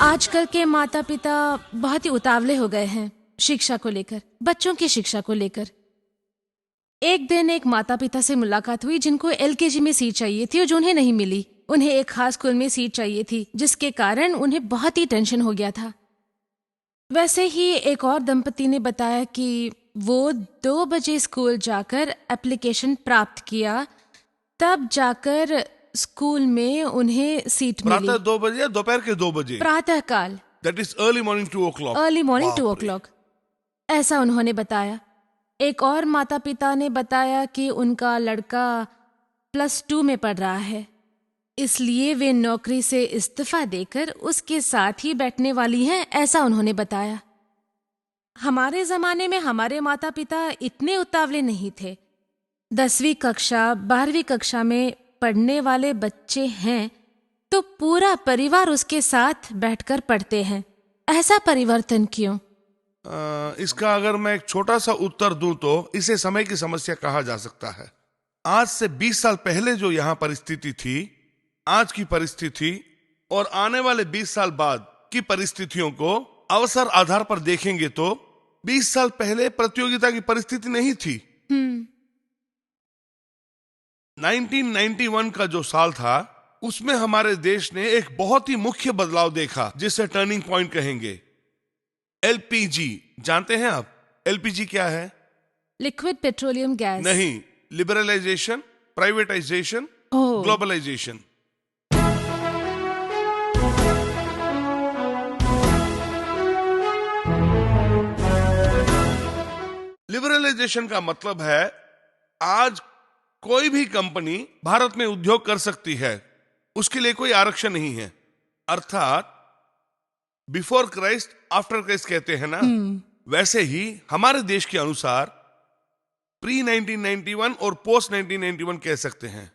आजकल के माता पिता बहुत ही उतावले हो गए हैं शिक्षा को लेकर, बच्चों की शिक्षा को लेकर। एक दिन एक माता पिता से मुलाकात हुई जिनको एलकेजी में सीट चाहिए थी और जो उन्हें नहीं मिली। उन्हें एक खास स्कूल में सीट चाहिए थी जिसके कारण उन्हें बहुत ही टेंशन हो गया था। वैसे ही एक और दंपति ने बताया कि वो 2 बजे स्कूल जाकर एप्लीकेशन प्राप्त किया, तब जाकर स्कूल में उन्हें सीट मिली। प्रातः 2 बजे या दोपहर के 2 बजे? प्रातः काल। That is early morning 2 o'clock। Early morning 2 o'clock, ऐसा उन्होंने बताया। एक और माता पिता ने बताया कि उनका लड़का +2 में पढ़ रहा है, इसलिए वे नौकरी से इस्तीफा देकर उसके साथ ही बैठने वाली हैं, ऐसा उन्होंने बताया। हमारे जमाने में हमारे माता पिता इतने उतावले नहीं थे। 10वीं कक्षा 12वीं कक्षा में पढ़ने वाले बच्चे हैं तो पूरा परिवार उसके साथ बैठकर पढ़ते हैं। ऐसा परिवर्तन क्यों? इसका अगर मैं एक छोटा सा उत्तर दूं तो इसे समय की समस्या कहा जा सकता है। आज से 20 साल पहले जो यहाँ परिस्थिति थी, आज की परिस्थिति और आने वाले 20 साल बाद की परिस्थितियों को अवसर आधार पर देखेंगे तो 20 साल पहले प्रतियोगिता की परिस्थिति नहीं थी। 1991 का जो साल था उसमें हमारे देश ने एक बहुत ही मुख्य बदलाव देखा जिसे टर्निंग पॉइंट कहेंगे। एलपीजी जानते हैं आप? एलपीजी क्या है? Liquid petroleum gas. नहीं, लिबरलाइजेशन, प्राइवेटाइजेशन, ग्लोबलाइजेशन। लिबरलाइजेशन का मतलब है आज कोई भी कंपनी भारत में उद्योग कर सकती है, उसके लिए कोई आरक्षण नहीं है। अर्थात बिफोर क्राइस्ट आफ्टर क्राइस्ट कहते हैं ना, वैसे ही हमारे देश के अनुसार प्री 1991 और पोस्ट 1991 कह सकते हैं।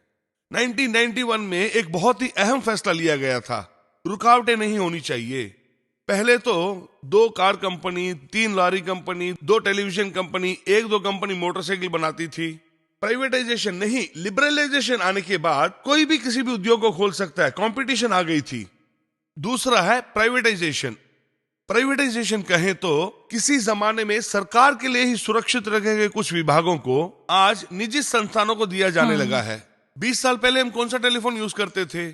1991 में एक बहुत ही अहम फैसला लिया गया था, रुकावटें नहीं होनी चाहिए। पहले तो 2 car company, 3 lorry company, 2 television company, 1-2 company motorcycle बनाती थी। प्राइवेटाइजेशन नहीं, लिबरलाइजेशन आने के बाद कोई भी किसी भी उद्योग को खोल सकता है, कंपटीशन आ गई थी। दूसरा है प्राइवेटाइजेशन। प्राइवेटाइजेशन कहें तो किसी जमाने में सरकार के लिए ही सुरक्षित रखे गए कुछ विभागों को आज निजी संस्थानों को दिया जाने लगा है। 20 साल पहले हम कौन सा टेलीफोन यूज करते थे?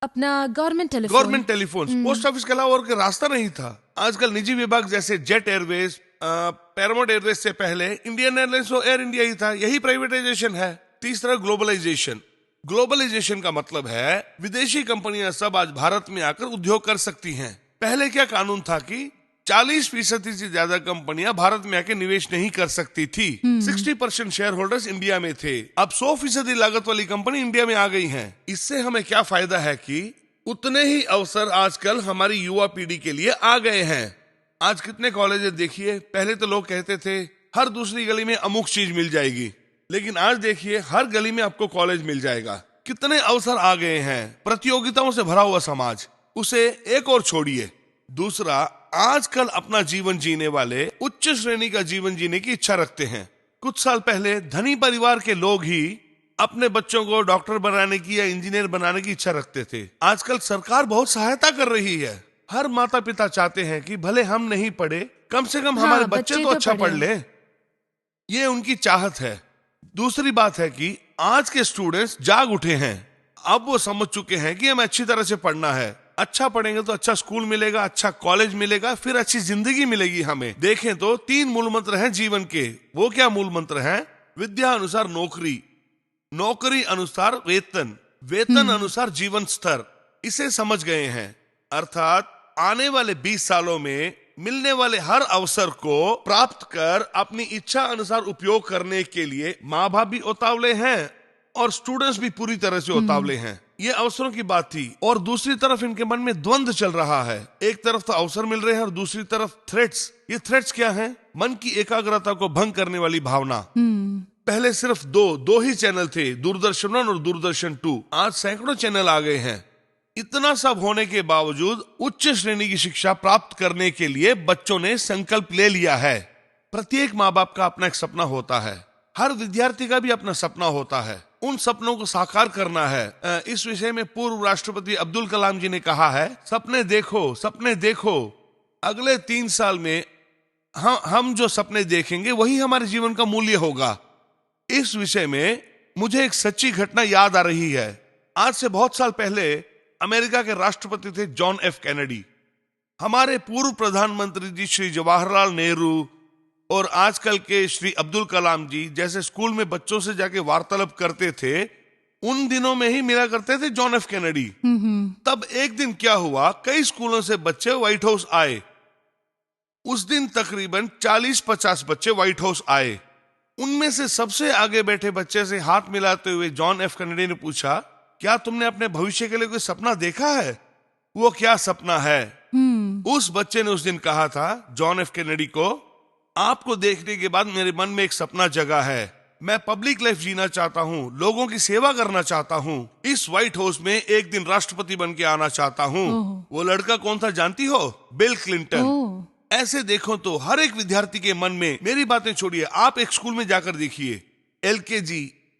अपना गवर्नमेंट टेलीफोन। पोस्ट ऑफिस के अलावा और रास्ता नहीं था। आजकल निजी विभाग जैसे जेट एयरवेज, पैरामाउंट एयरवेज से पहले इंडियन एयरलाइंस और एयर इंडिया ही था, यही प्राइवेटाइजेशन है। तीसरा ग्लोबलाइजेशन। ग्लोबलाइजेशन का मतलब है विदेशी कंपनियां सब आज भारत में आकर उद्योग कर सकती हैं। पहले क्या कानून था कि 40% से ज्यादा कंपनियां भारत में आकर निवेश नहीं कर सकती थी। 60% शेयर होल्डर्स इंडिया में थे। अब 100% लागत वाली कंपनी इंडिया में आ गई हैं। इससे हमें क्या फायदा है कि उतने ही अवसर आजकल हमारी युवा पीढ़ी के लिए आ गए हैं। आज कितने कॉलेज देखिए, पहले तो लोग कहते थे हर दूसरी गली में अमुक चीज मिल जाएगी, लेकिन आज देखिए हर गली में आपको कॉलेज मिल जाएगा। कितने अवसर आ गए हैं। प्रतियोगिताओं से भरा हुआ समाज, उसे एक और छोड़िए। दूसरा, आजकल अपना जीवन जीने वाले उच्च श्रेणी का जीवन जीने की इच्छा रखते हैं। कुछ साल पहले धनी परिवार के लोग ही अपने बच्चों को डॉक्टर बनाने की या इंजीनियर बनाने की इच्छा रखते थे। आजकल सरकार बहुत सहायता कर रही है। हर माता पिता चाहते हैं कि भले हम नहीं पढ़े, कम से कम हमारे बच्चे तो अच्छा पढ़ ले, ये उनकी चाहत है। दूसरी बात है कि आज के स्टूडेंट्स जाग उठे हैं। अब वो समझ चुके हैं कि हमें अच्छी तरह से पढ़ना है। अच्छा पढ़ेंगे तो अच्छा स्कूल मिलेगा, अच्छा कॉलेज मिलेगा, फिर अच्छी जिंदगी मिलेगी हमें। देखें तो 3 मूल मंत्र हैं जीवन के। वो क्या मूल मंत्र हैं? विद्या अनुसार नौकरी, नौकरी अनुसार वेतन, वेतन अनुसार जीवन स्तर। इसे समझ गए हैं। अर्थात आने वाले 20 सालों में मिलने वाले हर अवसर को प्राप्त कर अपनी इच्छा अनुसार उपयोग करने के लिए माँ बाप भी उतावले हैं और स्टूडेंट्स भी पूरी तरह से उतावले हैं। ये अवसरों की बात थी। और दूसरी तरफ इनके मन में द्वंद्व चल रहा है। एक तरफ तो अवसर मिल रहे हैं और दूसरी तरफ थ्रेट्स। ये थ्रेट्स क्या हैं? मन की एकाग्रता को भंग करने वाली भावना। पहले सिर्फ दो ही चैनल थे, दूरदर्शन 1 और दूरदर्शन 2। आज सैकड़ों चैनल आ गए हैं। इतना सब होने के बावजूद उच्च श्रेणी की शिक्षा प्राप्त करने के लिए बच्चों ने संकल्प ले लिया है। प्रत्येक माँ बाप का अपना एक सपना होता है, हर विद्यार्थी का भी अपना सपना होता है। उन सपनों को साकार करना है। इस विषय में पूर्व राष्ट्रपति अब्दुल कलाम जी ने कहा है, सपने देखो, सपने देखो, अगले 3 साल में हम जो सपने देखेंगे वही हमारे जीवन का मूल्य होगा। इस विषय में मुझे एक सच्ची घटना याद आ रही है। आज से बहुत साल पहले अमेरिका के राष्ट्रपति थे जॉन एफ कैनेडी। हमारे पूर्व प्रधानमंत्री जी श्री जवाहरलाल नेहरू और आजकल के श्री अब्दुल कलाम जी जैसे स्कूल में बच्चों से जाके वार्तालाप करते थे, उन दिनों में ही मिला करते थे जॉन एफ कैनेडी। तब एक दिन क्या हुआ, कई स्कूलों से बच्चे व्हाइट हाउस आए। उस दिन तकरीबन 40-50 बच्चे व्हाइट हाउस आए। उनमें से सबसे आगे बैठे बच्चे से हाथ मिलाते हुए जॉन एफ कैनेडी ने पूछा, क्या तुमने अपने भविष्य के लिए कोई सपना देखा है? वो क्या सपना है? उस बच्चे ने उस दिन कहा था जॉन एफ कैनेडी को, आपको देखने के बाद मेरे मन में एक सपना जगा है। मैं पब्लिक लाइफ जीना चाहता हूँ, लोगों की सेवा करना चाहता हूँ, इस व्हाइट हाउस में एक दिन राष्ट्रपति बन के आना चाहता हूँ। वो लड़का कौन था जानती हो? Bill Clinton. ऐसे देखो तो हर एक विद्यार्थी के मन में, मेरी बातें छोड़िए, आप एक स्कूल में जाकर देखिए,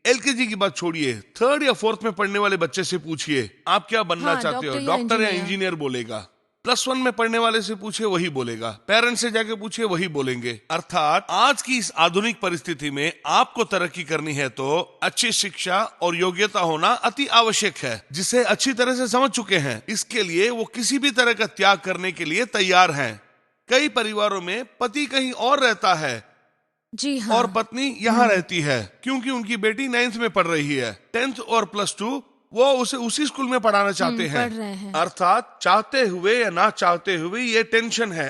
एलकेजी की बात छोड़िए, 3rd या 4th में पढ़ने वाले बच्चे से पूछिए आप क्या बनना चाहते हो, डॉक्टर या इंजीनियर बोलेगा। +1 में पढ़ने वाले से पूछे वही बोलेगा, पेरेंट्स से जाके पूछे वही बोलेंगे। अर्थात आज की इस आधुनिक परिस्थिति में आपको तरक्की करनी है तो अच्छी शिक्षा और योग्यता होना अति आवश्यक है, जिसे अच्छी तरह से समझ चुके हैं। इसके लिए वो किसी भी तरह का त्याग करने के लिए तैयार हैं। कई परिवारों में पति कहीं और रहता है, जी हाँ, और पत्नी यहाँ रहती है, क्योंकि उनकी बेटी 9th में पढ़ रही है। 10th और +2 वो उसे उसी स्कूल में पढ़ाना चाहते हैं। अर्थात चाहते हुए या ना चाहते हुए ये टेंशन है,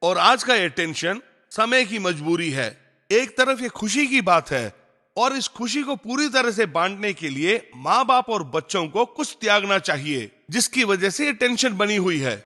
और आज का ये टेंशन समय की मजबूरी है। एक तरफ ये खुशी की बात है, और इस खुशी को पूरी तरह से बांटने के लिए माँ बाप और बच्चों को कुछ त्यागना चाहिए, जिसकी वजह से ये टेंशन बनी हुई है।